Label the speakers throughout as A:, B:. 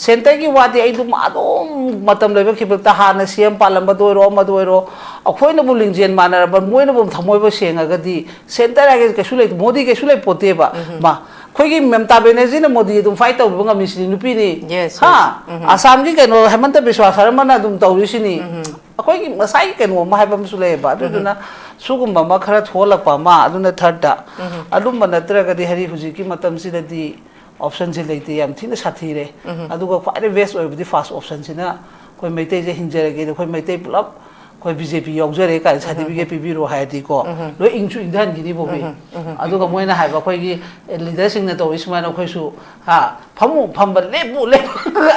A: center ki wadi ai dum adom matam leba ki ta hana siam palam ba doiro ma doiro akhoi na buling jen mana ba moi na bum thamoi ba senga ga di center age ke sulai modi ke sulai pote ba ma khoi ki memta benergy na modi dum fight to ba misri nupi ni ha asam ki ke no hemanta biswa sarmana dum tawri sini akhoi ki masai ke no ma ha ba sulai ba du na sugum ba ma khara thola pa ma aduna third da adum ba natra ga di hari huji ki matam si da di option se leite yam thina sathi re aduga khwai best oibdi first option sina koi maitai je hinjare ge koi maitai pulap koi BJP yaujare ka certificate pibiro haiti ko lo ingchu indhan gini bobi aduga moina haiba koi gi leader sing na to ismana koi su ha phamu phamba lebu le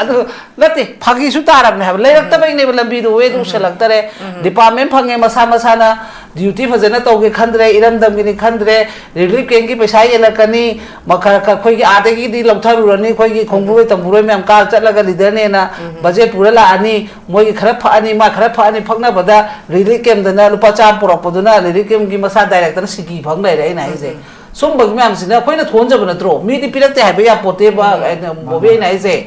A: adu lati phagi su tarab ne ha leirak ta bai ne lambi do we du selak tare department phange masa masa na duty fazana tawge khandre iram dam gini khandre relief camp ki paisa yelakani makha khoi gi ade gi di longtharu rani khoi gi khongbu tamburo myam kar chatlaga leader ne na budget pura la ani moi gi khara pha ani ma khara pha ani phangna bada relief camp dana lupa cha pura poduna relief camp gi masa director na sigi phang lai rai na ise sum bag myam sina khoi na thon jab na tro mi di pirak te ha be ya pote ba bobe na ise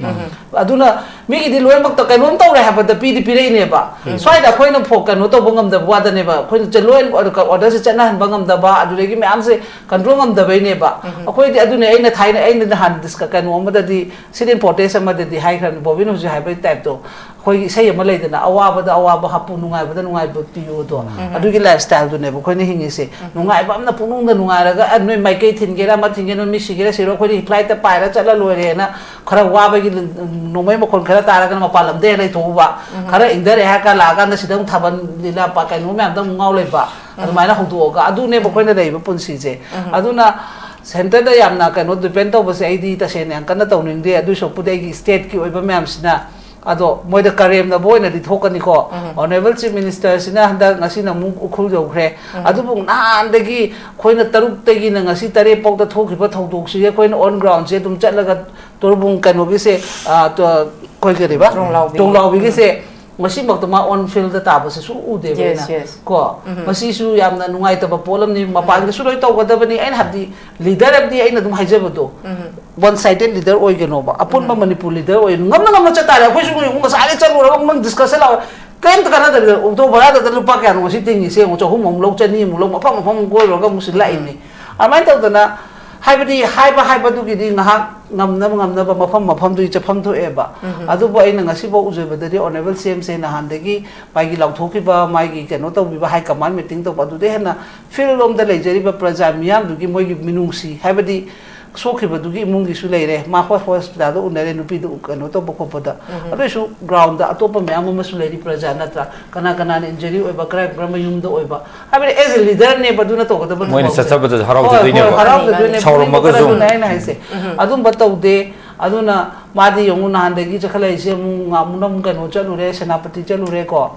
A: aduna mi gi di loy mak to kanom taw re ha ba da pi di pire ne ba swai da khoi na phok kan no to bangam da wa da ne ba khoi na loy order se chana han bangam da ba adu gi myam se control ngam da bai ne ba khoi di adu ne ai na thai na ai na han discuss kan mo ma da di sin importance ma da di high kan bobin hu ha bai type to khoi sei ma lai da na awa ba hapu nungai ba da nungai ba pi yo to adu gi lifestyle du ne ba khoi na hingi se nungai ba na punung da nungai ra ga noi mai kai thin ge ra ma thin ge no mi si ge ra se ro khoi flight ta pai ra chala loi re na khara wa ba gi nomai ma khon khara ta ra kan ma palam de lai to ba khara indare ha ka la ga na sidang thaban lila pa kai no ma da ngau lai ba adu mai na hu do ga adu ne ba khoi na dai ba pun si je adu na center da yam na ka no depend to ba se id ta se ne kan na to ning de adu so pu dai gi state ki oi ba myam sina ado moi da karem na boy na di thokani ko honorable chief minister sina handa ngasi na mu ukhul jo khre adu bung nan de gi khoina taruk te gi na ngasi tare pok da thokhi ba thodok si ge khoina on ground se dum chatlaga torbung kanu gi se to koi ke ba tong law bi gi se masi mak to ma on field da ta ba se su u de ba na ko masi su yam na nungai ta ba polam ni ma pa gi su loi to ga da ba ni ain habdi leader abdi ain dum haije ba do one sided leader oi ge no ba apun ba manipur leader oi ngam na cha ta ra khoi su ngu sa ale chalu ra mang discuss la ken ta kana da to bara da lupa ka no si ting ni se mo cho hum mong lo chani mo lo ma phang go ro ga mu si lai ni amai ta da na haibadi haiba du gi di ngam na ba mafam du chapam thu e ba adu bo ai na ngasi bo ujoi ba da honorable cm se na han de gi pai gi lau thoki ba mai gi keno to bi ba high command meeting to ba du de na fil lom da lei jeri ba praja miyam du gi moi gi minungsi haibadi sokhi ba du gi mungi su lei re ma hospital do unare nupi du keno to bo ko da adu su ground da atop miyam ma su lei praja na tra kana ne injury oi ba crack brahma yum do oi ba haibadi as a leader ne ba du na to da ba
B: moi ni sacha ba da harau de ne
A: sauram ma ga zo na haise adum batau de aduna madi yong na hande gi chakhalai se mu nga munam ka no chalu re senapati chalu re ko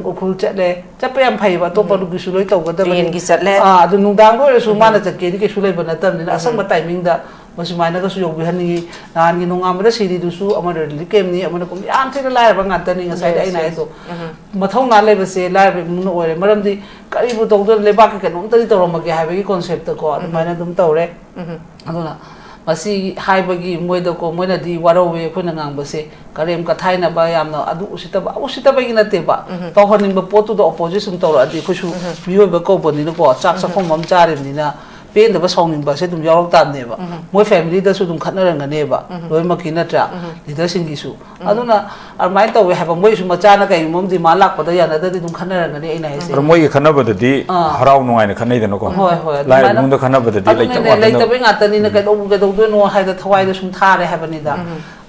A: ukhul chatle chapyam phai ba to paru gi suloi to ga da
C: train gi chatle
A: adu nungdang ro su mana chake ni ke sulai ba na tam ni asang ba timing da masu mai na ga su yob bi hani nan gi nungam da siri du su amar likem ni amar ko yam thina lai ba ngata ni ngasai dai na to mathau na le ba se lai ba mu no ore maram di kari bu to do le ba ka no tari to ro ma ge ha ba gi concept ko mai na dum to re aduna masi haibagi moida ko moina di warawe khona ngang base karem ka thaina ba yamna adu usita ba gi nate ba to honing ba potu do opposition to adi khusu biyo ba ko boni ko chak sa khom mam chare ni na pen da ba songning ba se dum yaw tam ne ba moi family da su dum khatna rang ne ba loi ma ki na tra leader sing gi su aduna armai to we ha ba moi su ma cha na kai mom di malak pa da ya na da dum khatna rang ne ai na ese
B: moi gi khana ba da di harau nungai na khanai da no ko lai mung da khana ba da di lai ta wa
A: lai ta ba ngata ni na ka do no ha da thawai da sum tha re ha ba ni da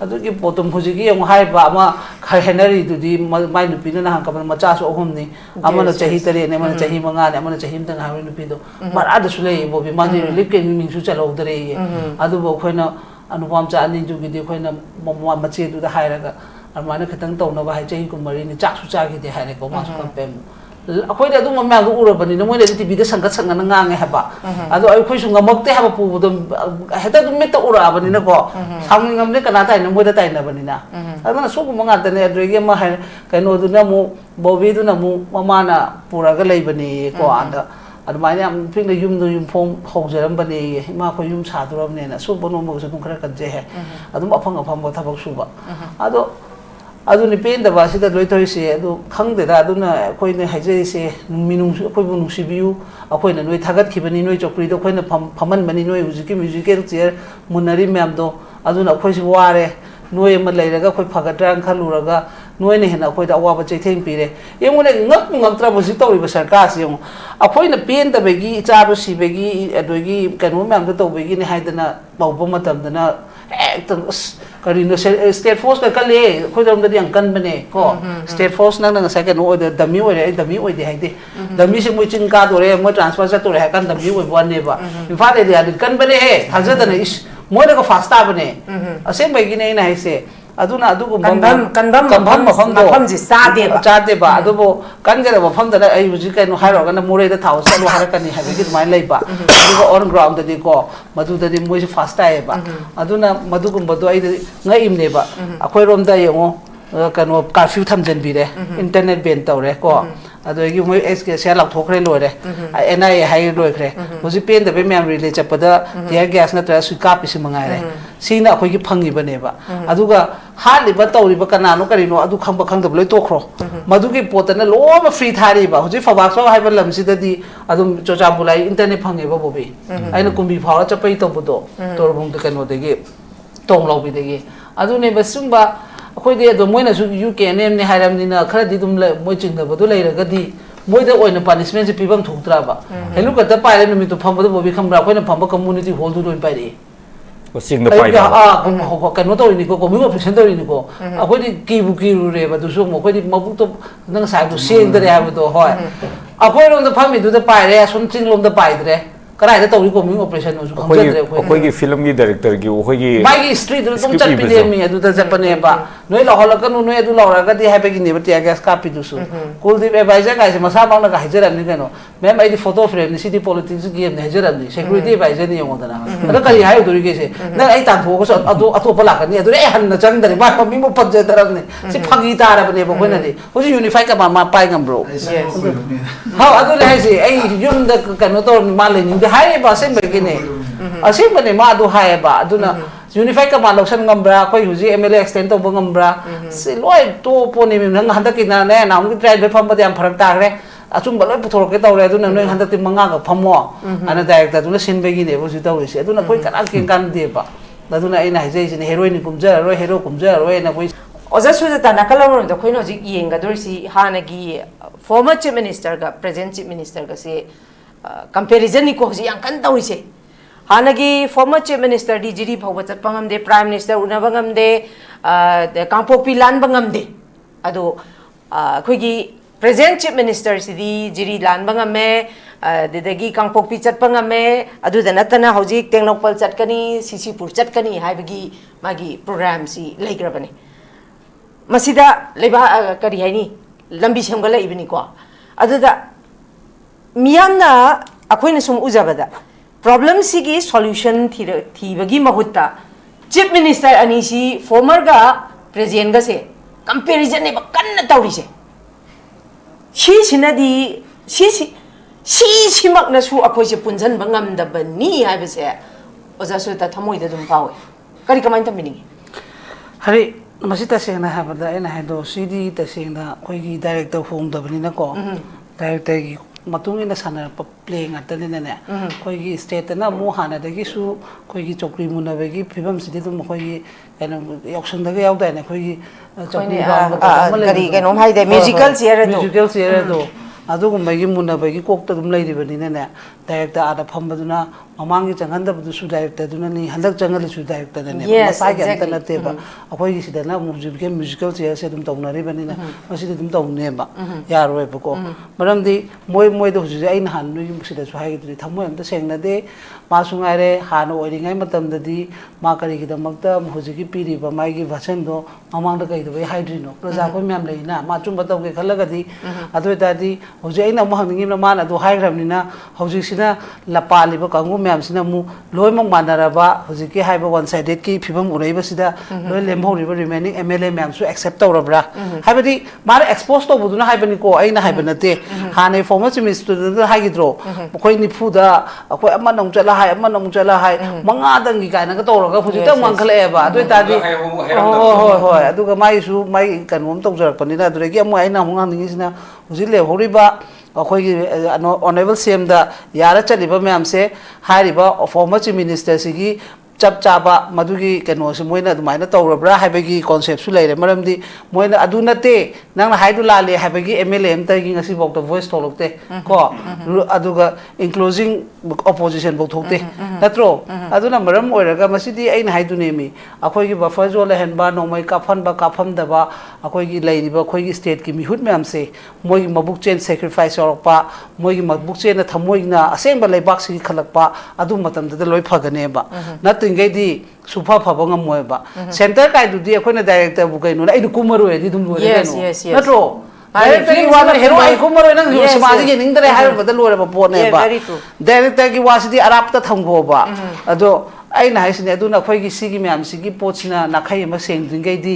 A: adu gi potom phuji gi yong hai ba ma khai henry du di mai nu pi na hang ka ma cha su ohum ni amana chahi tare ne amana chahi manga ne amana chahi mtang ha nu pi do mar ada su le bo bi ma ni lip ke mi su chalo dare ye adu bo khoina anupam cha ani ju gi di khoina ma ma che du da hai ra ga armana khatang to na ba hai chahi ku mari ni chak su cha gi de hai ne ko ma su kam pem akhoi da dum ma gu ura bani no mo le tv da sangat sang na ngang ha ba ado ai khoi su ngamak te ha ba pu dum heta dum me ta ura bani na ko sang ngam ne kana tai no mo da tai na bani na adana so gu manga ta ne adre ge ma ha kai no du na mu bobi du na mu mama na pura ga lei bani ko anda adumai am ping the yum do yum phom haujaram bane ma ko yum saduram ne na so bono mo so dum khara kan je he adum aphang aphang thabak suba ado adu ni pen da ba si da loi toi se adu khang de da adu na koi ne haije se minung koi bu nung sibiu akoi na noi thagat khibani noi chokri do koi na phaman bani noi musical chair munari mem do adu na koi si ware noi ma leiraga koi phagatrang khaluraga noi ne hena koi da awa ba chaitheng pire yengone ngak tra bosi tori ba sarkar si yong akoi na pen da begi cha ro si begi adogi kanu mem da to begi ne haidana pawba matam dana ektam karino state force ka kale khoi dam da yang kan bane ko state force nang nang second order dami oi de haide dami se moi ching ka do re mo transfer sa to re kan dami oi bon ne ba in fa de ya kan bane he haja da ne is moi da ko fasta bane asem bai gi ne na haise aduna adu ko kanbam mafam ji sa de ba adu bo kan ga mafam da ai buji kai no hairo kan mure da thau sa lo har kan ni ha gi mai lai ba adu ko on ground da ko madu da moi se fasta ai ba aduna madu ko bodo ai ngai im ne ba akhoi rom da yengo kano curfew thamjan bi re internet ban taw re ko ado gi moi SK se lak thokre lo re NI hai lo kre hoji pen da be memory le chapada tear gas na tra su ka pi si mangai re sina akhoi gi phangi ba ne ba aduga ha li ba taw ri ba kana no kari no adu khang ba khang da loi to khro madu gi pot na lo ma free thari ba hoji fawak so hai ba lam si da di adum chocha bulai internet phangi ba bobi aina kumbi phawa chapai to budo tor bung da kano de gi tong lo bi de gi adu ne ba sung ba akhoi de do moina su UK ne hairam ni na khara di dum le moi ching da bodu leira ga di moi da oina punishment se pibam thuktra ba helu ka ta pai le mi to pham bodu bobi kham ra khoi na pham ba community hall du doi pai de
B: o sing da pai da
A: ko ka no to ni ko mi ko present to ni ko akhoi di ki bu ki ru re ba du so mo khoi di mabuk to nang sa du seng da ya ba do hoi akhoi rom da pham mi du da pai re sun ching lom da pai de karai da tawri ko mi operation no su kham jadre
B: khoi gi film gi director gi khoi gi
A: mai gi street ru tum chat pi de mi adu da japane ba noi la hola ka noi adu la ra ga di happy gi ne bati gas ka pi du su kuldeep advisor ga se masa bang na ga hijra ni kano mem ai di photo frame ni city politics gi ne hijra ni security advisor ni yong da na ada kali hai duri ge se na ai tan tho ko so atu pala ka ni adu e han na chang da ba ko mi mo pat je tarab ni si phagi ta ra bane ba ko na ni ho ji unify ka ma pai ngam bro ha adu le se ai yum da ka no to ma le ni hai ba sem be gi ne asim bane ma du hai ba aduna unify ka ma loction ngambra khoi huji MLA extend to ngambra si loi to poni mi nang handa ki na ne nam gi try be pham ba yam pharak ta re achum ba loi puthor ke taw re aduna noi handa ti manga ga phamo ana director aduna sin be gi ne bo si taw ri se aduna khoi kan kin kan de ba aduna ai na hai jai sin heroine kumja ro hero kumja ro na khoi
C: oza Sujata nakalawron da khoi no ji yenga dor si hana gi former chief minister ga present chief minister ga se comparison ni ko ji yang kan taw ri se Hanagi former chief minister di jiri phawba chat pangam de prime minister unaba ngam de kangpokpi lan bangam de ado khoi gi present chief minister si di jiri lan bangam me de gi kangpokpi chat pangam me adu da natana hoji tengnokpal chat kani sisipur chat kani hai bagi magi program si leigrabani masida leba kari hai ni lambi semgala ibni ko adu da miyamna akhoi na sum ujabada problem sigi solution thibagi mahutta chief minister ani si former ga president ga se comparison ne bakanna tawri se sinadi makna su akhoi se punjan bangam da bani ha be se oza Sujata thamoi da dum pawe kari kamai tam mini
A: hari masita se na ha bada ena ha do cd ta se na khoi gi director home da bani na ko director gi matung ina sana play ngata ni ne khoi gi state na mo hana da gi su khoi gi chokri mu na be gi phibam sidi dum khoi gi ena auction da ga yaw da ne khoi gi chokri ba
C: kari ke nom hai de musical chair
A: do adu gum gi mu na be gi kok ta dum lai ri bani ne director ada pham ba duna mamang gi changan da bu su director duna ni handak changal su director ne
C: yes
A: ma ga ta na te ba khoi gi sida na musical chair se dum tong na ri bani na masi dum tong ne ba ya roi ba ko maram di moi do ju ai na han nu yum sida su hai gi thamoi am ta seng na de ma su ngai re han oi ri ngai matam da di ma kari gi da mak ta hoji gi pi ri ba mai gi version do mamang da kai do hai dri no praja ko myam lei na ma chum ba taw ge khala ga di adu ta di hoji ai na mo hang ngi na ma na do hai gram ni na hoji sina la pa li ba ka ngu ma'am से लोम मानरबा हजिकी हाइबा one sided की फिबम उरैबसिदा लोय लेमहौरिबा remaining MLA ma'am सु accept तौरब्रा हाइबदी मार expose तौबुदुना हाइबनिको आइना हाइबनते हाने former chief minister हाइगिद्रो मखोय निफुदा अखोय अमा नंग चला हाय अमा नंग चला हाय मंगादंगी कायना तौरगा हुजिता मंखलेबा अदोय तादि होय होय अदुगा माइसु माइ कनोम तौजरपनिना अदुरेगी अमु आइना हुंगांगिसिना हुजि लेहौरिबा अखोई ऑनरेबल सीएम दा यारा चलिबा मैम से हारिबा फॉर्मर चीफ मिनिस्टर सिगी चप चाबा मधुगी कनो से मोइना अदुमाइना तौरब्रा हाइबगी कॉन्सेप्ट सु लेरे मरमदी मोइना अदु नते नंगना हाइदु लाले हाइबगी एमएलए एमतगी ngasi bok voice थोलकते को अदुगा इंक्लूजिंग ऑपोजिशन बok थोकते नत्रो अदुना मरम ओइरगा मसिदी आइन हाइदुने मी अखोइगी बफर जो लेहनबा नोंमै काफनबा काफमदबा अखोइगी लेरिबा अखोइगी स्टेट की मिहुत मैम से मोइगी मबुक चेन सेक्रीफाइस औरपा मोइगी मबुक चेन थमोइना असेंबा लेबाक सिगी खलकपा अदु मतमददा लोइ फगनेबा नतिंगैदी सुफा फबंग मोयबा सेंटर काइदुदी अखोइना डायरेक्टर बु कैनो आइदु कुमरोयदी दुम लोरे कैनो नत्रो डायरेक्टर की वाला हेरो आई कुमरोय नंग समाज की निंगदरे हाइबदा लोरेबा पोनेबा डायरेक्टर की वासिदी अरापता थंगोबा अदो aina haisine aduna khoi gi sigi myam sigi pochina nakhai ma sengdringai di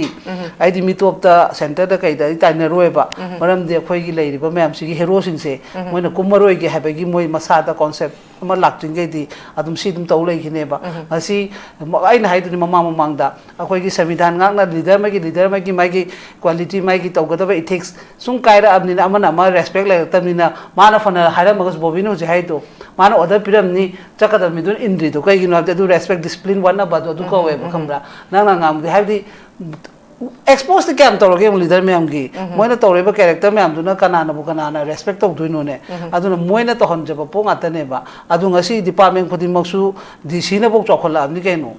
A: aidi mitop ta center da kai da taina roeba maram de khoi gi leiriba myam sigi hero sing se moina kumaroi gi haba gi moi masa da concept ma lakdringai di adum si dum tau lei khine ba asi aina haiduni mama mamang da akhoi gi samvidhan ngak na leader ma gi quality ma gi tawgadaba ethics sung kaira abnina amana ma respect la tamina mana fana haira magas bobino je haido mana order piramni chakada midun indri to kai gi no adu respect discipline wana badu adu ko we khamra nang ngam de haidi expose the cam toroge leader me amgi moina toreba character me amduna kanana respect to duino ne aduna moina to honjaba po ngata ne ba adu ngasi department khodi maksu dc na bok chokhola amni kaino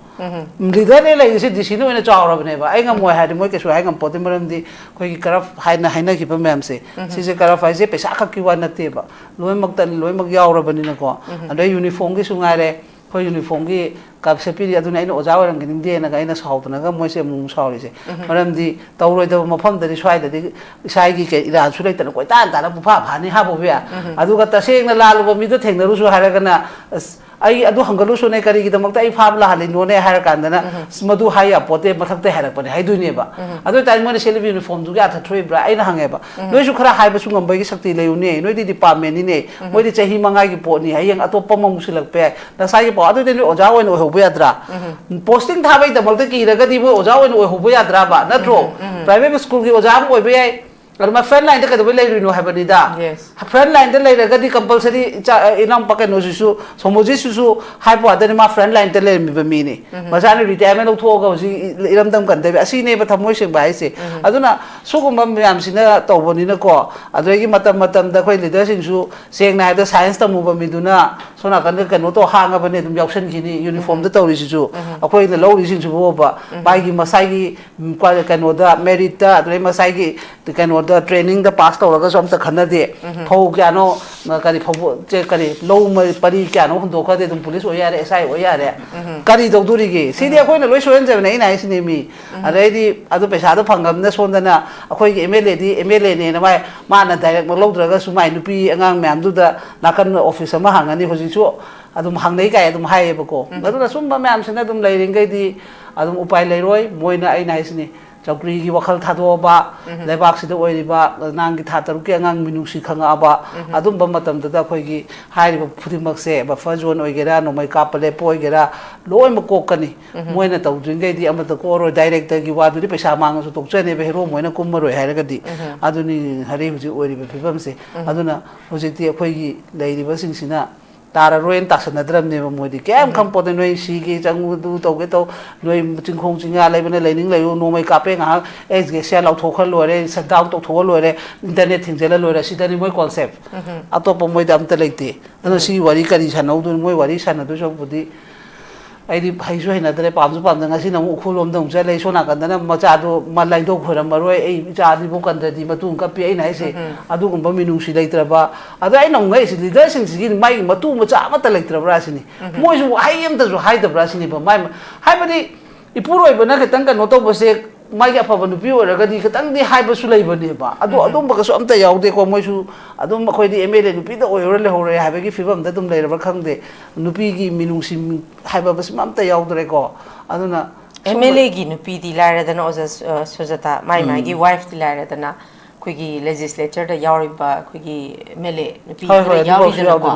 A: leader ne lai se dc no ina chawra ne ba ai ngam moi hadi moi ke su ai ngam potim ram di khoi ki karaf haina ki pa mem se si se karaf ai se pesa khak ki wa na te ba loi mak yawra bani na ko anda uniform ki su ngai re khoi uniform ki kapsepiri aduna ina oja warang gin de na ga ina sautna ga moi se mum sauri se maram di tawroi da mafam da swai da di sai gi ke ira su lai ta ko ta na bu pha ni ha bo bia adu ga ta seng na lalu ba mi do theng na ru su hara ga na ai adu hangalu su ne kari gi da mak ta ai pha la hali no ne hara kan da na madu hai apote mathak ta hara pa ne hai du ne ba adu ta mo ne self uniform du ga tha throi bra ai na hange ba noi su khara hai ba su ngam ba gi sakti leu ne noi di department ni ne moi di chahi mangai gi po ni hai yang atop pa mam silak pe na sai gi po adu de oja oi no Yadra posting thabai the multi ki raga di bo oja oi no hobo yadra ba natro private school ki oja oi be ma friend line ka do le rino habani da friend line de le raga di compulsory inam pa ka no su somoji su hai po adani ma friend line de le mi ba mi ni ma sa ni retirement tho ga si iram dam kan de asi ne ba thamoi se ba se aduna su ko mam yam sina to boni na ko adoi gi matam da khoi leader sing su seng na da science ta mu ba mi du na so na kan ka no to hang ba ne dum yauksan ki ni uniform da to ri su akoi na lo ri sing su bo ba bai gi masai gi kwa ka no da merit da adoi masai gi ka no da training da pass to ga som ta khana de phau kya no kari phau che kari lo ma pari kya no do kha de dum police o ya re sai o ya re kari do duri gi si de akoi na loi soen je na ina isini mi adai di adu pesa do phangam na son da na akoi gi MLA ne na mai ma na direct ma lo dra ga su mai nupi angang myam du da nakan office ma hangani hoji su adum hangnei kai adum hai ba ko adu na sum ba myam sina dum lai ring gai di adum upai lai roi moina ai na isini chakri gi wakhal thado ba lebak sida oiri ba nang gi thataru ke ngang minusi khanga ba adum ba matam da khoi gi hairi ba phudimak se ba fazon oigera no mai kapale poigera loi ma kokani moina taw dringai di amata ko ro director gi wadu di pesa mang su tokchane be hero moina kummaroi hairaga di aduni hari huji oiri ba phibam se aduna huji ti khoi gi leiri ba sing sina tara roen tasanadram ne modi kem kham poden noi si gi changu du to ge to noi chingkhong chinga leibane leining leiu no mai kape nga es ge se lau thokhal lore shut down to thol lore internet thingjela lore sidani moi concept atop moi dam ta leite ano si wari kari sanau du moi wari sanadu so budi ai haisu haina dare pamju pam dang asi na ukhulom dang cha lei sona kan dana macha do malai do khoram maroi ai cha di bo kan da di matu ka pi ai nai se adu gum ba minung si leitra ba adu ai nong ngai si leader sing si mai matu macha ma ta leitra bra sini moi su ai em ta su hai da bra sini ba mai hai ba di ipuroi ba na ka tang ka no to bo se mai ga phaba nupi oraga di khatang di haiba su leibane ba adu adum ba su amta yaude ko moi su adum khoi di MLA nupi da oire le hore haiba gi fibam da dum leiraba khangde nupi gi minungsi haiba bas amta yaudre ko aduna
C: MLA gi nupi di laira da no Sujata mai gi wife di laira da na khoi legislature da yauriba khoi MLA nupi da yauri da ko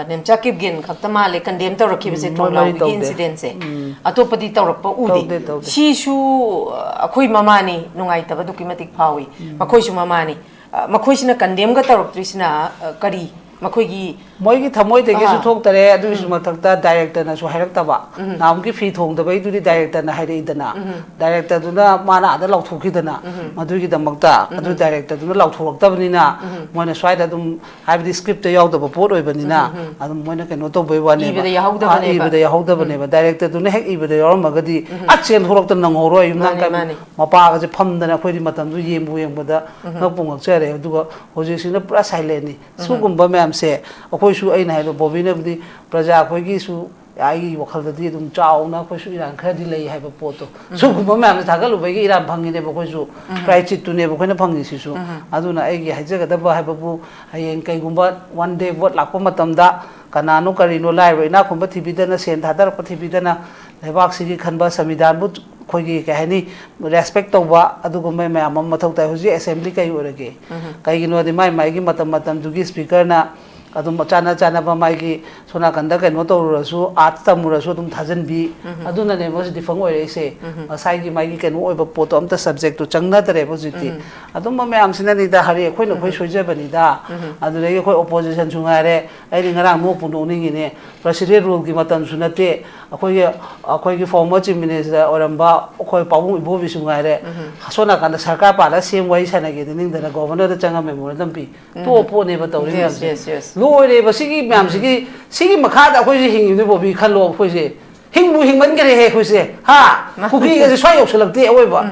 C: nemchakib gin khaktama le condemn tawrakhi se thonglaw gi incident se atopadi tawrakpa udi si su akhoi mamani nungai taba documentic phawi makhoi su mamani makhoi sina condemn ga tawraktrisina kari makhoi gi moi gi
A: thamoi de gi su thok tare adu su mathakta director na su hairak taba nam gi fi thong da bai du di director na hairei dana director du na mana da lau thokhi dana madu gi damakta adu director du na lau thok tabani na moina swai da dum habi script ta yaw da ba pot oi bani na adu moina ke no to bai wa ne ba ibe da yaw da bane ba director du na hek ibe da yaw ma ga di achen thorok ta nang horo yum nang ka mapa ga je pham dana khoi di matam du yembu yembu da na pung chare adu ga hoji sina pura silent ni su gumba ma'am se akoi su ai na hai bobi na bdi praja khoi gi su ai wakhal da di dum chau na khoi su iran khadi lei hai ba poto su gumba ma'am tha ga lu bai gi iran phangi ne ba khoi su prai chit tu ne ba khoi na phangi si su aduna ai gi haja ga da ba hai ba bu hayeng kai gumba one day vote lakpa matam da kanano karino lai roi na khumba thibi da na sen thadar pa thibi da na lebak si gi khanba samvidan bu khoi gi ka hani respect to ba adu gumba ma am mathau tai hoji assembly kai orage kai gi no de mai mai gi matam matam du gi speaker na adum chana chana ba mai gi sona kanda kai no to ru su at tamura su dum thajan bi aduna ne mo di phang oi se asai gi mai gi kai no oi ba poto am ta subject to changna tare bo jiti adum ma am sina ni da hari khoi no khoi soje bani da adu re khoi opposition chu ngare ai ri ngara mo pu no ni ne president rule gi matam su na te akhoi gi former chief minister oramba khoi pawung ibo bi su ngare sona kanda sarkar pa la sem wai sana gi ning da governor da changa memorandum bi to po ne ba tawri loire ba sigi myam sigi makha da khoi ji hing ni bo bi khalo khoi je hing bu hing man gare he khoi se ha ku gi ga swai yok selak te oi ba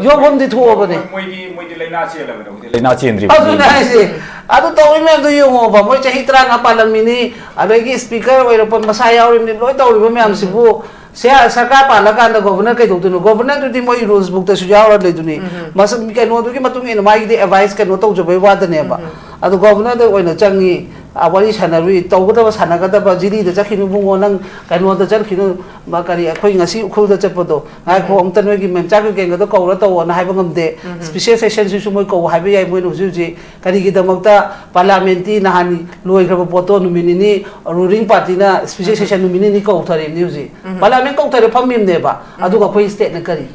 A: yo bom di thu ba ne
B: moi di leina che la ba leina che ndri
A: adu na se adu to wi myam du yo ngo ba moi chahi tra nga palam mini abegi speaker oi ro pa masa yaw rim ni loi taw ri ba myam si bu se sarkar pa la kan da governor kai du no governor du di moi rules book ta su yaw ra le du ni mas kai no du ki matung in mai di advice kai no taw jo bai wa da ne ba adu governor da oi na changi awari sanarui tawgada ba sanagada ba jiri da chakhinu bungo nang kaino da charkhinu ba kari khoi ngasi ukhul da chapodo ngai kho amtan we gi mem chak ge ngada kawra taw na haiba ngamde special session su moi ko haiba yai moi no ji kari gi damakta parliamenti na hani loi khaba poto nu minini ruling party na special session nu minini ko thare ni ji parliament ko thare phammim ne ba adu ga khoi state na kari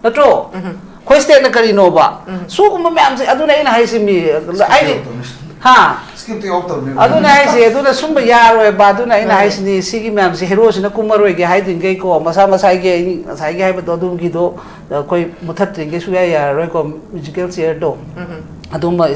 A: natro khoi state na kari no ba su ko me am se adu na ina haisi mi ai ha aduna haisi aduna sumba yaroi ba aduna ina haisi ni sigi myam se hero sina kumaroi ge haidin ge ko masa masa ge sai ge haiba dodum gi do koi muthat ge su ya yaroi ko musical chair do aduma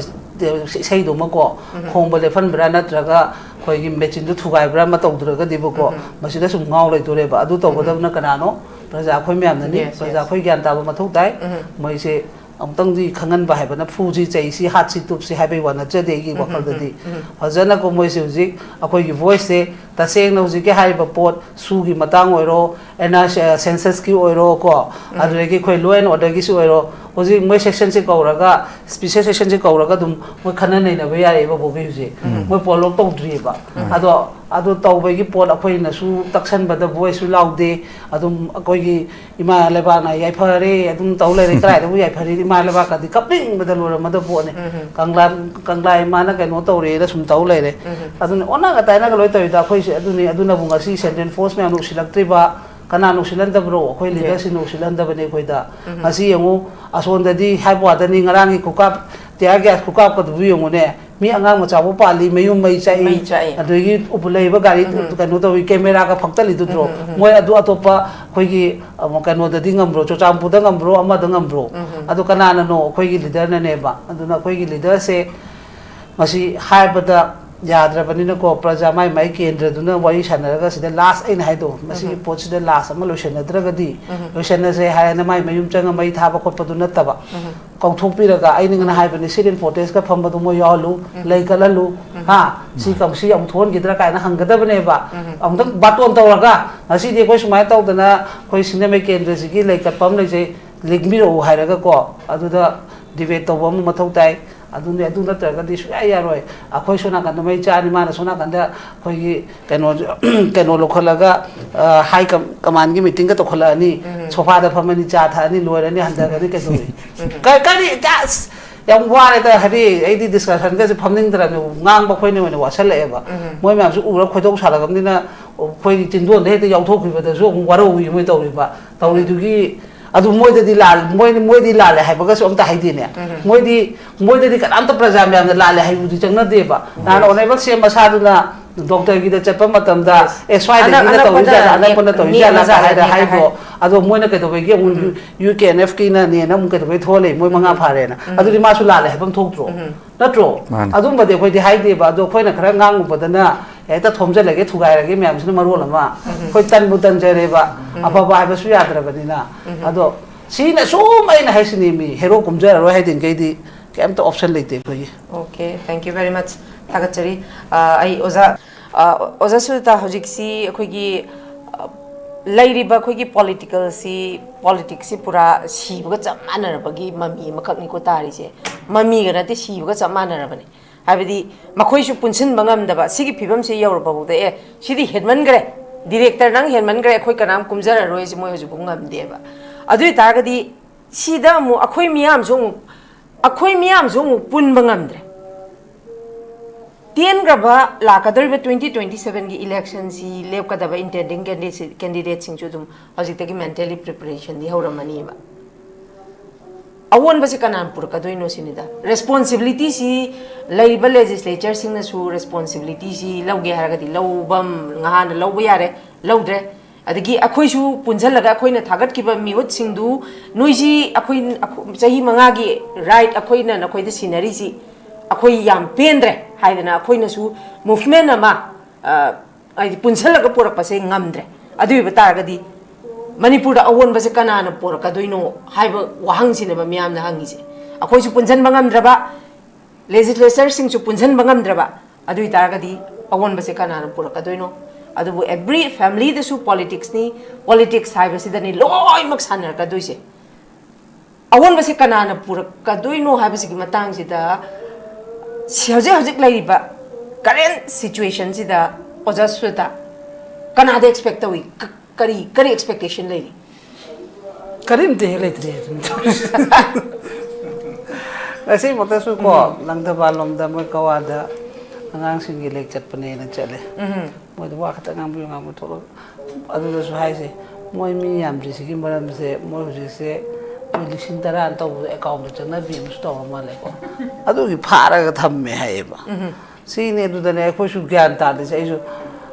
A: sei do ma ko khongba le fan bra natraga koi gi machine du thugai bra ma tawdra dibo ko masida sum ngau lai tore ba adu tawbadam na kanano praja khoi myam na ni praja khoi gyan ta ba mathuk dai moi se amtang di khangan ba hai bana fuji chai si hat si tup si hai bai wana cha de gi wakal da di hajana ko moi music akoi gi voice se ta seng no ji ge hai ba pot su gi matang oiro ena census ki oiro ko adre gi khoi loen order gi su oiro hoji moi section se kauraga special section se kauraga dum moi khana nei na ba ya e ba bo bi ji moi polok tong dri ba ado taw bai gi pot akoi na su taksan ba da voice su laude adum akoi gi ima leba na yai phare adum taw le re krai da bu yai phare ima leba ka di kapling ba da lo ma da bo ne kanglai ma na kai no taw re da sum taw le re adun ona ga ta na ga loi taw da khoi se aduna bunga si central force me anu silak tri ba kana no silanda bro khoi leader si no silanda bane khoi da asi yango ason da di hai bo da ni ngarang ku kap tia gas ku kap ka du yango ne mi angang ma chabu pali mayum mai chai adui upulei ba gari kanu to camera ka phakta li du dro moi adu atopa khoi gi kanu da dingam bro cho champu da ngam bro ama da ngam bro adu kana na no khoi gi leader na ne ba adu na khoi gi leader se masi hai ba da yadra bani na ko praja mai kendra du na wai sanaraga sida last in hai do masi pot sida last ama lo sanadraga di lo sanna se hai na mai mayum changa mai thaba khot padu na taba kong thok pi raga ai ning na hai bani sidin photos ka phamba du mo yalu lei kalalu ha si kam si am thon gidra kai na hangada bane ba am tak baton taw raga asi de ko sumai taw dana koi sinna mai kendra sigi lei ka pam lei je ꯂꯤꯡꯕꯤꯔꯛꯎ ꯍꯥꯏꯔꯒ ꯀꯣ ꯑꯗꯨꯗ debate ꯇꯧꯕ ꯑꯃ ꯃꯊꯧ ꯇꯥꯏ ꯑꯗꯨꯅꯦ ꯑꯗꯨ ꯅꯠꯇ꯭ꯔꯒꯗꯤ ꯁꯨꯡꯌꯥ ꯌꯥꯔꯣꯏ ꯑꯩꯈꯣꯏ ꯁꯣꯝ ꯅꯥꯀꯟꯗ ꯃꯩ ꯆꯥꯅꯤ ꯃꯥꯅ ꯁꯣꯝ ꯅꯥꯀꯟꯗ ꯑꯩꯈꯣꯏꯒꯤ ꯀꯩꯅꯣ ꯂꯧꯈꯠꯂꯒ ꯍꯥꯏ ꯀꯃꯥꯟꯒꯤ ꯃꯤꯇꯤꯡꯒ ꯇꯧꯈꯠꯂꯛꯑꯅꯤ ꯁꯣꯐꯥꯗ ꯐꯝꯃꯅꯤ ꯆꯥ ꯊꯛꯑꯅꯤ ꯂꯣꯏꯔꯅꯤ ꯍꯟꯊꯒꯅꯤ ꯀꯩꯗꯧꯏ ꯀꯔꯤ ꯌꯥꯝ ꯋꯥꯔꯦꯗ ꯍꯥꯏꯗꯤ ꯑꯩꯗꯤ ꯗꯤꯁꯀꯁꯟꯒꯁꯦ ꯐꯝꯅꯤꯡꯗ꯭ꯔꯕꯅꯦ ꯉꯥꯡꯕ ꯑꯩꯈꯣꯏꯅ ꯑꯣꯏꯅ ꯋꯥꯁꯜꯂꯛꯑꯦꯕ ꯃꯣꯏ ꯃꯌꯥꯝꯁꯨ ꯎꯔ ꯈꯣꯏꯗꯧ ꯁꯥꯜꯂꯛꯑꯕꯅꯤꯅ ꯑꯩꯈꯣꯏꯒꯤ ꯆꯤꯟꯗꯣꯟꯗ ꯍꯦꯛꯇ ꯌꯥꯎꯊꯣꯛꯈꯤꯕꯗꯁꯨ ꯑꯃꯨꯛ ꯋꯥꯔꯧꯏ ꯃꯣꯏ ꯇꯧꯔꯤꯗꯨꯒꯤ ꯑꯗꯨ ꯃꯣꯏꯗꯗꯤ ꯃꯣꯏꯗꯤ ꯂꯥꯜꯂꯦ ꯍꯥꯏꯕꯒꯁꯨ ꯑꯝꯇ ꯍꯥꯏꯗꯦꯅꯦ ꯃꯣꯏꯗꯗꯤ ꯀꯅꯥꯝꯇ ꯄ꯭ꯔꯖꯥ ꯃꯌꯥꯝꯅ ꯂꯥꯜꯂꯦ ꯍꯥꯏꯕꯗꯤ ꯆꯪꯅꯗꯦꯕ ꯅꯍꯥꯟ ꯑꯣꯅꯦꯕꯜ ꯁꯦꯝ ꯃꯁꯥꯗꯨꯅ ꯗꯣꯛꯇꯔꯒꯤꯗ ꯆꯠꯄ ꯃꯇꯝꯗ ꯁ꯭ꯋꯥꯏꯗꯒꯤꯅ ꯇꯧꯔꯤꯖꯥꯠꯂ ꯑꯅꯛꯄꯅ ꯇꯧꯔꯤꯖꯥꯠꯂ ꯍꯥꯏꯗꯣ ꯑꯗꯣ ꯃꯣꯏꯅ ꯀꯩꯗꯧꯕꯒꯤ ꯑꯃꯨꯛ UKNF ꯅꯦꯅ ꯑꯃꯨꯛ ꯀꯩꯗꯧꯕꯩ ꯊꯣꯛꯂꯦ ꯃꯣꯏ 5 ꯐꯥꯔꯦꯅ ꯑꯗꯨꯗꯤ ꯃꯥꯁꯨ ꯂꯥꯜꯂꯦ ꯍꯥꯏꯕ ꯊꯣꯛꯇ꯭ꯔꯣ ꯅꯠꯇ꯭ꯔꯣ ꯑꯗꯨꯝꯕꯗꯤ ꯑꯩꯈꯣꯏꯗꯤ ꯍꯥꯏꯗꯦꯕ ꯑꯗꯣ ꯑꯩꯈꯣꯏꯅ ꯈꯔ ꯉꯥꯡꯉꯨꯕꯗꯅ ꯍꯦꯛꯇ ꯊꯣꯝꯖꯜꯂꯒꯦ ꯊꯨꯒꯥꯏꯔꯒꯦ ꯃꯌꯥꯝꯁꯤꯅ ꯃꯔꯣꯜ ꯑꯃ ꯑꯩꯈꯣꯏ ꯇꯟꯕꯨ ꯇꯟꯖꯔꯦꯕ ꯑꯐꯕ ꯍꯥꯏꯕꯁꯨ ꯌꯥꯗ꯭ꯔꯕꯅꯤꯅ ꯑꯗꯣ ꯁꯤꯅ ꯁꯨꯝ ꯑꯩꯅ ꯍꯥꯏꯁꯤꯅꯤ ꯃꯤ ꯍꯦꯔꯣ ꯀꯨꯝꯖꯔꯔꯣꯏ ꯍꯥꯏꯗꯤꯡꯈꯩꯗꯤ ꯀꯩꯝꯇ ꯑꯣꯞꯁꯟ ꯂꯩꯇꯦ ꯑꯩꯈꯣꯏꯒꯤ
C: Okay, thank you very much. Thagachari. I Oza Sujata hojiksi akhoi lairiba akhoi political si politics si pura sibuga chap manarabagi mami makhakni ko tari se mami ga nate sibuga chap manarabani habidi makhoi su punsin bangam daba sigi phibam se yauraba bu de sidi headman gre director nang headman gre akhoi kanam kumjara roi se moi hoju bungam deba adui targadi sida mu akhoi miyam zo pun bangamdre Tien graba la kadar 2027 ki election si lep kadaba intending candidate sing chudum hojik mentally preparation di hauramani ba awon basi kanan pur kadoi no sinida responsibility si laiba legislature sing na su responsibility si lawge haragadi lawbam ngahan lawba yare lawdre adagi akhoi su punjal laga akhoi na thagat kiba miut singdu noisi akhoi chahi mangagi right akhoi na akhoi da scenery si akhoi yam pendre haidana akhoi na su movement ama ai punjal laga porak pase ngamdre adu batagadi manipur da awon base kanana poraka doino haiba wahang sinaba miyam na hangise akhoi su punjan bangamdraba legislature sing su punjan bangamdraba adu taragadi awon base kanana poraka doino adu every family da su politics haiba sidani loi mak sanar ka doise awon base kanana poraka doino haiba sigi matang sida hojik laiba current situation sida Oza Sujata kanada expect tawi kari expectation lei
A: karim te letre asi mata su ko langda balom da mo kawada angang singi lek chat pane na chale mo do wa khata ngam bu ngam tholo adu su hai se moi mi yam ri sigi maram se mo ri se lishin tara an taw account chana bi mu sto ma le ko adu gi phara ga thamme hai ba si ne du da ne ko su gyan ta de sai su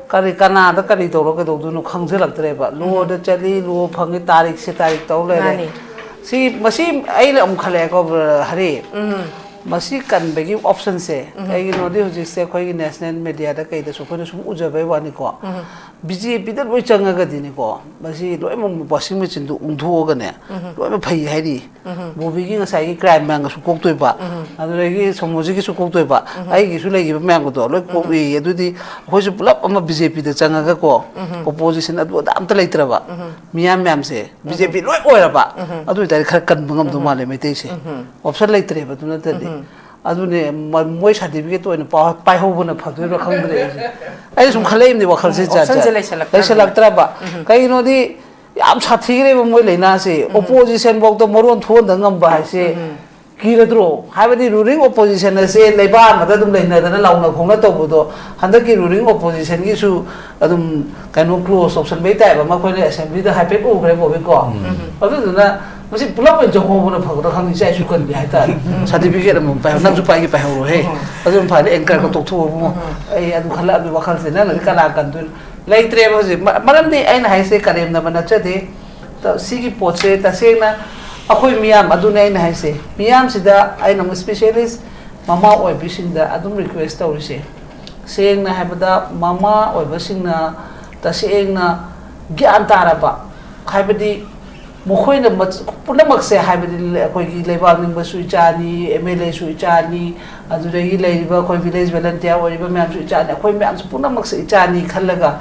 A: kari kanada kari toro ke do no khangse lagtre ba lo de chali lo phangi tarik se tarik taw le si masi ai le khale ko hare masi kan begi option se ai no de hoji se khoi national media da kai da su khoi su ujabe wani ko BJP da loi changa ga dini ko masi loi mo washing machine du ungtho ga ne loi ma phai hai ri bobi gi ngasai gi crime mang su kok toi ba adu le gi somoji gi su kok toi ba ai gi su le gi mang do loi kok wi adu di khoi su pulap ama BJP da changa ga ko opposition adu da am ta leitra ba miyam se BJP loi oira ba adu ta khar kan bangam do male mai te se option leitre ba tu na ta di adu ne moi certificate to ne pai ho bu na phadoi ro khangdre ai sum khalem ni wakhal se ja leisa laktra ba kai no di yam sathi re moi leina se opposition bok to moron thon da ngam ba se kiradro habadi ruling opposition se leiba ma da dum leina da launa khongna to bu do handa ki ruling opposition gi su adum kaino close option be tai ba ma khoi le assembly da happy ko gre bo be ko adu na masi pulap en jong bona phag da khang sai su kan bi hai ta certificate mo pa nam su pa gi pa ho he adu pha ne anchor ko tok thu mo ai adu khala bi wakhal se na kala kan tu leitre bo se maram ni aina hai se karem na bana cha de ta sigi poche ta se na akhoi miyam adu ne aina hai se miyam sida aina mo specialist mama oi bising da adum request ta se seng na habada mama oi bising na ta seng na gyan taraba habadi mokhoi na punamak se habadi khoi gi leiba ning ba sui chani MLA sui chani adu rei leiba khoi village volunteer oi ba myam sui chani khoi myam su punamak se chani khalaga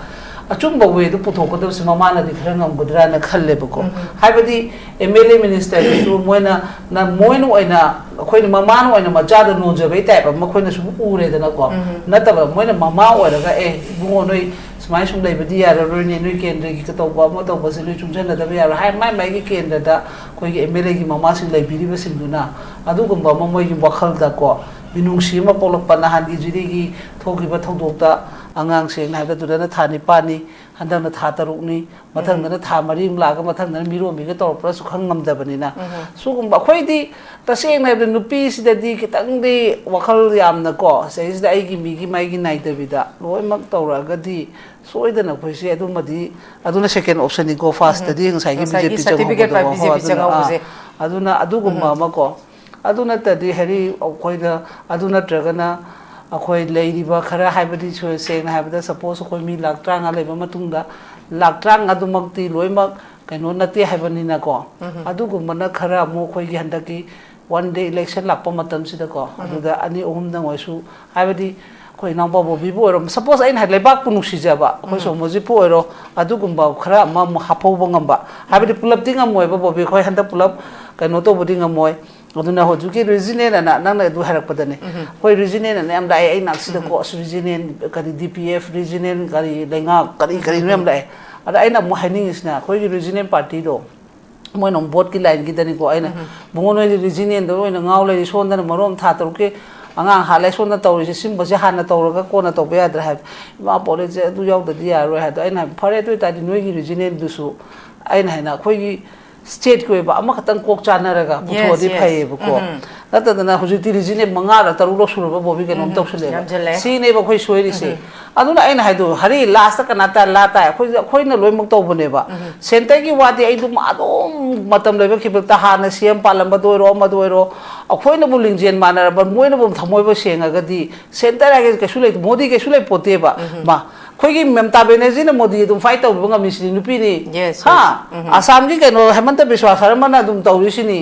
A: achumba way du puthokadab se mamana di khara ngamgudra na khalle bako haibadi MLA minister su moina na moino oina khoi mamana oina majada no jabe type ma khoi na su ure da na ko nataba moina mama oira ga bungo noi smai sum dai badi ya ro ni noi kendra gi ka tawba ma tawba se lui chumjan da ba ya hai mai gi kendra da khoi gi MLA gi mama sing lai biri ba sing duna adu gumba ma moi gi wakhal da ko minungsi ma polok panahan gi jiri gi thogi ba thodokta angang seng na da duna thani pani handang na tha taruk ni mathang na tha mari la ga mathang na miro mi ga tor pra su khang ngam da bani na su gum ba khoi di ta seng na da nupi si da di kitang di wakhal yam na ko sei da ai gi mi gi mai gi nai da bi da loi mak tor ga di soi da na khoi se adu ma di aduna second option ni go fast da di ngai gi BJP
C: certificate pa BJP chang au se
A: aduna adu gum ma ko aduna ta di hari khoi da aduna traga na akhoi leiriba khara haibadi choi seng haibada suppose khoi mi lak trang a leba matungda lak trang adumakti loimak kaino nati haibani na ko adugumana khara mo khoi gi handaki one day election lakpa matam sida ko aduda ani ohum dang oisu haibadi khoi nang ba bo bi bo rom suppose ain lebak punu sijaba khoi somoji po ero adugumba khara ma hapau bangamba haibadi pulap tinga moi ba bo bi khoi handa pulap kaino to bodi ngamoi aduna hojuki regional na nang na du harak padane koi regional na am dai ai naksida ko regional kari DPF regional kari lenga kari nam dai ada ai na mo haning isna koi regional party do moi nom vote ki line ki dani ko ai na bungo no regional do na ngaw le son na marom tha tor ke angang ha le son na tor si sim ba se han na tor ga ko na to ba dra ha ma pole je du yaw da dia ro ha do ai na phare to ta di noi gi regional du su ai na koi gi state ko ba ama khatang kok chana raga putho di phai bu ko nata dana huji ti region manga ra taru lo suru ba bobi ke nom tok sule si ne ba khoi soi ri se aduna aina haidu hari last ka nata lata khoi na loi mak to bune ba center ki wati ai du ma dom matam leba ki ta ha na CM palam ba do ro ma do ro khoi na buling jen mana ba moi na bum thamoi ba senga ga di center age ke sule modi ke sule pote ba ma khoi gi Mamata Banerjee na modi dum fight to ba misni nupi ni ha asam gi ke no Hemanta Biswa Sharma na dum to ri sini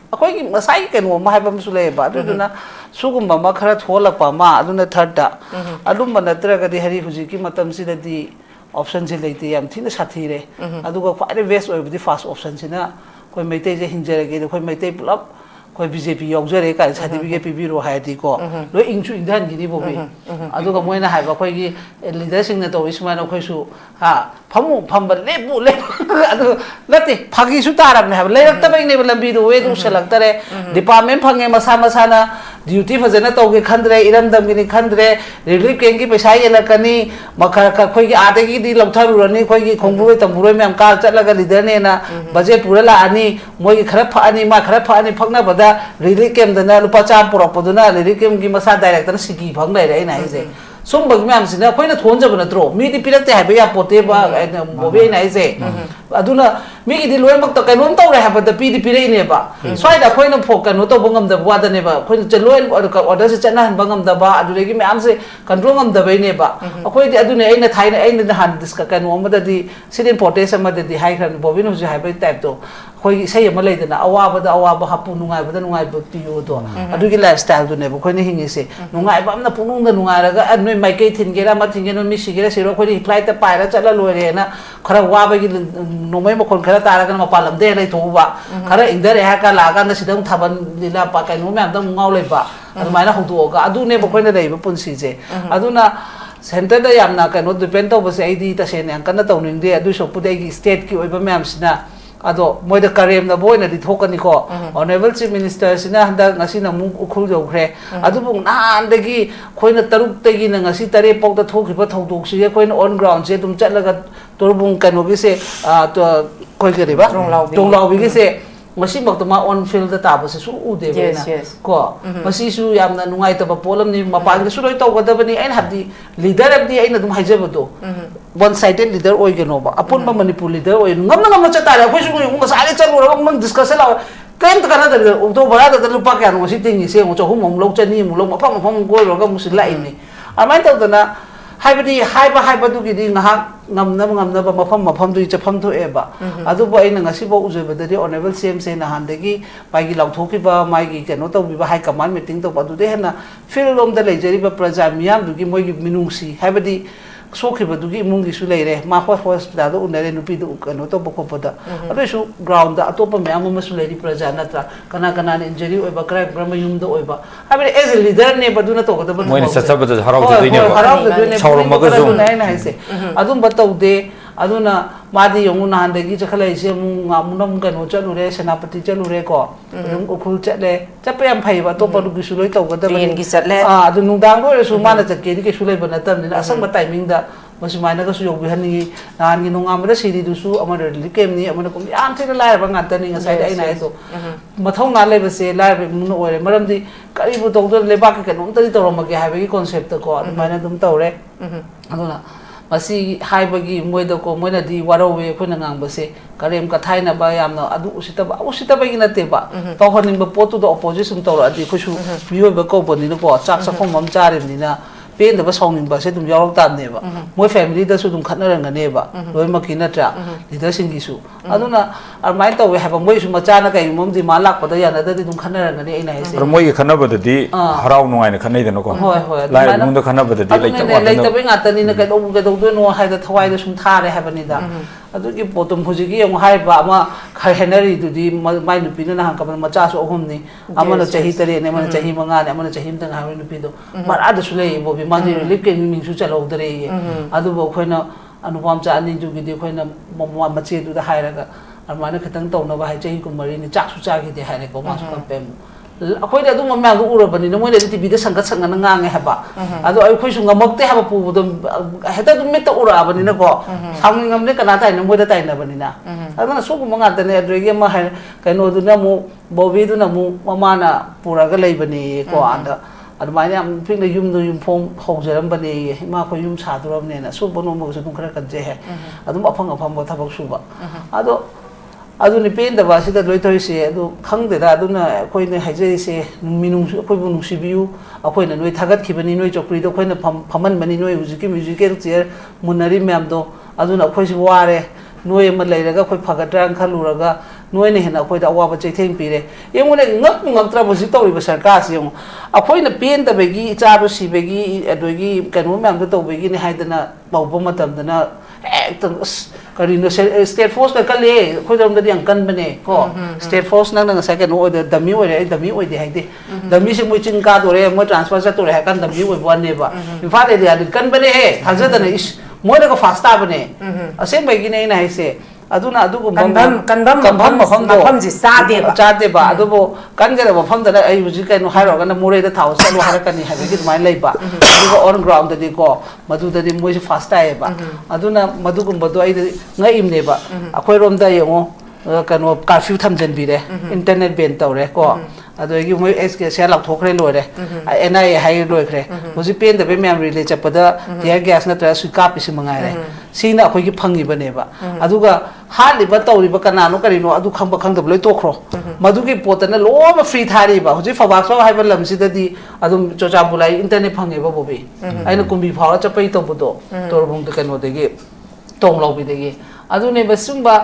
A: khoi gi masai ke no ma ha ba sule ba du na sugum ba ma khara thola pa ma aduna third da adum ba natra ga di hari huji ki matam si da di option si leite yam thina sathi re aduga khwai best oi di first option sina khoi meite je hinjare ge khoi meite pulap khoi BJP yaujare ka certificate pi biro hai di ko lo ingchu indan gi ni bo be aduga moina hai ba khoi gi leader sing na to isma na khoi su ha phamu phamba lebu le adu lati phagi su tarab ne ha le rak ta bai ne lambi do we du selak tare department phange masa masa na duty fazana to ge khandre iram dam gi ni khandre relief keng gi paisa yelakani makha ka khoi gi ade gi di lomtharu rani khoi gi khongbu tamburoi mem ka chatlaga leader ne na budget pura la ani moi gi khara pha ani ma khara pha ani phakna bada relief kem dana lupa cha purok poduna relief kem gi masa director sigi phang lai rai na ise sum bag myam sina khoina thon jab na tro mi di pirak te ha ya pote ba bobe na ise aduna mi gi di loi mak to kailom to re ha ba da pi di pire ne ba swai da khoina phok kan no to bangam da wa da ne ba khoina cheloi order se chana han bangam da ba adu gi myam se control ngam da bai ne ba khoi di adu ne ai na thai na ai na han diska kan no ma da di sidin potes ma da di hai khan bobi no je ha bai type to khoi sei ma lai da na awa ba hapu nungai ba da nungai ba pi yo to adu gi lifestyle du ne ba khoi ne hingi se nungai ba na punung da nungai ra ga noi mai kai thin ge ra ma thin ge no mi si ge ra se ro khoi flight ta pai ra chala loi re na khara wa ba gi nomai ma khon khara ta ra kan ma palam de lai tho ba khara indar ha ka la ga na sidang thaban lila pa kai no ma da ngau lai ba adu mai na hodu ga adu ne ba khoi na dai ba pun si je adu na center da yam na ka no depend to ba se ai di ta se ne kan na to ning de adu so pu dai gi state ki oi ba myam sina ado moi da karem na boy na di thokani ko honorable chief minister sina handa ngasi na mu ukhul jo khre adu bung nan de gi khoina taruk te gi na ngasi tare pok da thokhi ba thodok si khoina on ground se tum chatlaga torbung kanu gi se to khoi ke ba tonglaw bi gi se masi bak to ma on field da ta ba se su u de ba na ko masi su yam na nungai ta ba polam ni mapan gi su loi to ga da ba ni ain habdi leader abdi ain dum haije ba do one sided leader oi ge no ba apun ba manipur leader oi ngam na cha ta ra khoi su ngi sa ale chalu ra mang discuss la kem ta kana da to ba da lupa ka no si tingi se mo cho hum lo chani mo lo ma pham go ro ga mu si lai ni amai ta na haibadi haiba du gi di ngahak ngamna ba mafam du chafam thu e ba adu ba ina ngasi bo uje ba de honorable CM se na han de gi pai gi lautho ki ba mai gi keno to bi ba hai command meeting to ba du de na fil lom da le jeri ba praja miyam du gi moi gi minung si haibadi सोखिबदुगी इमुंगी लेरे मा hospital उनरे नुपीदु कनो तो बखोपदा अदुसु ground दा अतोप ma'am अमसु लेरी प्रजा नत्रा कना कना injury ओइबा crime ब्रह्म युमदा ओइबा हाबे as a leader ने बदुना तो गदब
B: मोइन सत्सबद हराउदुने सौरमगजु
A: नाइन हाइसे अदुम बतौदे अदुना मादी यंगु नहानदगी चखलाइसे मुनम कनो चलुरे सेनापति चलुरे को उखुल चले चपे यम फैबा तो पदुगी सुलोय तौगदबनी
C: की चले
A: अदु नुदांग लोरेसु माना चकेदी के सुलोय बनतमनि असंग टाइमिंग दा मसुमाइना का सुयोग बिहनी नानी नोंगामदा सिरिदुसु अमर लिकेमनी अमर कुम याम थिना लायबा ngantani ngasai ai na to mathau na lebase laib mun ore maramdi karibu tawdo lebak ke nom tari tawramage haibagi concept ko maina dum tawre aduna masi haibagi moida ko moina di warawe khona ngangbase karem ka thaina ba yamna adu usita ba gina te ba tawhaning ba potu do opposition tawra adi khusu biyo ba ko boni ko chak sakhom mam charim ni na पेन दबा सौनिंग बा से तुम याव तानेबा मोय family दसु तुम खनरंगनेबा लोय मकी नत्रा लीडर सिंगिसु अदुना अरमाइन तवे हाबा मोयसु मचाना कई ममदि मा लाकपदा यानददि तुम खनरंगने एना हेसे
B: पर मोय खनबददि हराव नुवाइन खनैदनो को
A: होय होय
B: लाइ मुंद खनबददि
A: लेतबे ngатani na kai do no haida thawai da sum thare habani da adugi potom hujigi yang haiba ama khahenari dudi mai nupi na hang kaban macha su ohum ni amana chahi tare ne mana chahi manga ne amana chahi mtang hawi nupi do mara da sule bo bi mani lip ke ming su chalo dare adu bo khoina anupam cha ani ju gi de khoina mama mache du da hairaga amana khatang tawna ba hai chahi kumari ni chak su cha gi de haire ko ma su kampem अखोई दे दुम ma'am उरबनी न मोय TV दे संगत संगन ngange haba ado ai khoi su ngamakte haba pu dum heta dum meta urabani na ko samni ngamne kana tai na moy da tai na bani na adana su gum ngata ne adrege ma hai kaino du na mu bobi du na mu mama na pura ga lei bani ko anda admai am ping na yum du yum phong haujaram bani ma ko yum sa duram ne na su bono mo su dum khara kan je he adum afang afang bo thabak su ba ado aduni pen da basi da loitoi se adu khangde da aduna koi ne haijai se minung koi bu nungsi biu akoi na noi thagat khibani noi chokri do koi na phaman bani noi hujiki musical chair munari myam do aduna koi si ware noi ma leiraga koi phagatrang khaluraga noi ne hena koi da awa chaitheng pire yemune ngak tra bosi tori ba sarkar si yong akoi na pen da begi cha ro si begi adogi kanu myam do to begi ne haidana bawba matam dana ektan karino state force ka kale khoi dom da yang kan bane ko state force nang nang sa ka no de dami oi de haide dami se moi ching ka dore moi transfer sa to re kan dami oi bon ne ba in fa de ya kan bane he thaja da ne is moi da ko fasta bane ase bai gi ne na haise aduna adugo kanbam mafam ji chade ba adubo kangera mafam da ai buji kai no hairo ga na mure da thau sa lo harakani ha gi mai lai ba adugo on ground da di ko madu da di moi fasta ai ba aduna madugum bodo ai ngai im ne ba akhoi rom da yengo kano curfew thamjan bi re internet ban tawre ko ado gi moi sk se lak thokre lore nai hai loi khre hoji pen da be memory le chapada tear gas na tra su ka pi si mangai re sina akhoi gi phangi bane ba aduga hali ba tawri ba kana no kari no adu khamba khang da loi to khro madu gi potana lo ma free thari ba hoji fawak so hai ba lam si da di adum chocha bulai internet phangi ba bobi aina kumbi phawa chapai to bodo tor bung da kano de gi tong lo bi de gi adu ne ba sumba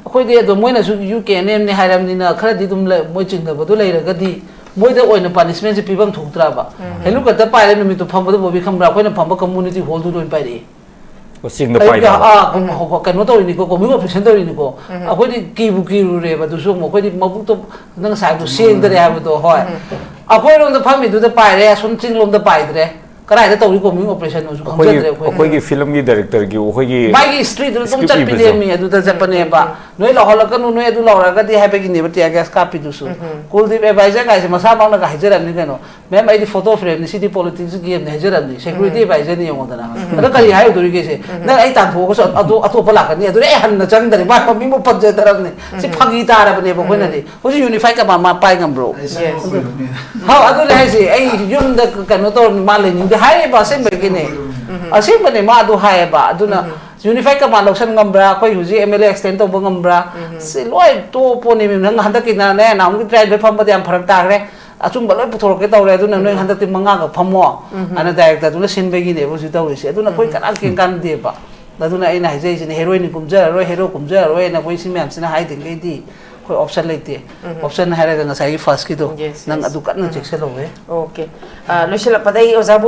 A: अखोई दे दो Moina सु UK name ने हाइरामनिना खरदि दुम मोइ चिंग बदु लेरगदि मोइदा ओइना punishment से पिबम थुक्त्रा बा हेलु कत पाइले नुमि तो फमबदु बोबि खमरा अखोइना फमब कम्युनिटी हॉल दु लोइन पाइरे
B: को सिंग द पाइदा
A: आ कनो तो इनि को कोमि ऑपरेशन तो इनि को अखोइदि किबु किरु रे बदु सु मखोइदि मबु तो नंग साइ दु सेंग दरे हाबो तो होय अखोइ रोम द फमि दु the पाइरे soon Ching loam the पाइदरे कराय द तौरी को मिंग ऑपरेशन नु खमजदरे
B: अखोइ की फिल्म की डायरेक्टर की अखोइ की
A: मागी स्ट्रीट दु तुम चट पिले मी अदु द जपने बा नोय लहल कनु नोय अदु लौरा गदि हाबे की नेबति आगेस कापि दुसु कुलदीप एडवाइजर गाइस मसा बांगना का हाइजर अनि कनो मैम आइदि फोटो फ्रेम नि सिटी पॉलिटिक्स गेम ने हाइजर अनि सिक्युरिटी एडवाइजर नि यमोदना अद करि हाय दुरी गेसे न आई ताथो को अदु अतोप लाकनि अदु रे हन चंग दरे बा मिंग मो पज दरने सि फगी तारा बने बो कोइना दे होजि यूनिफाई का मा पाइ गम ब्रो हाउ अदु ले हाइसे आई युम द कनो तो माले नि हाय बा से begini asing bani ma adu hai ba aduna unify ka ma loksan ngambra koi huji MLA extend to ngambra si loi to poni mi nang handa ki na ne na ngi try be pham ba yam pharak ta re achum ba loi puthor ke tawre aduna noi handa ti manga ga phamo ana director aduna sin begini bo si tawre si aduna koi kana kin kan de ba aduna ai na hai jai sin heroine kumja roi hero kumja roi na koi si myam sina hai ding ge di koi option leite option hai ra ga ngasai first ki do nang adu kan na check se lo we
C: okay lo sila padai ozabu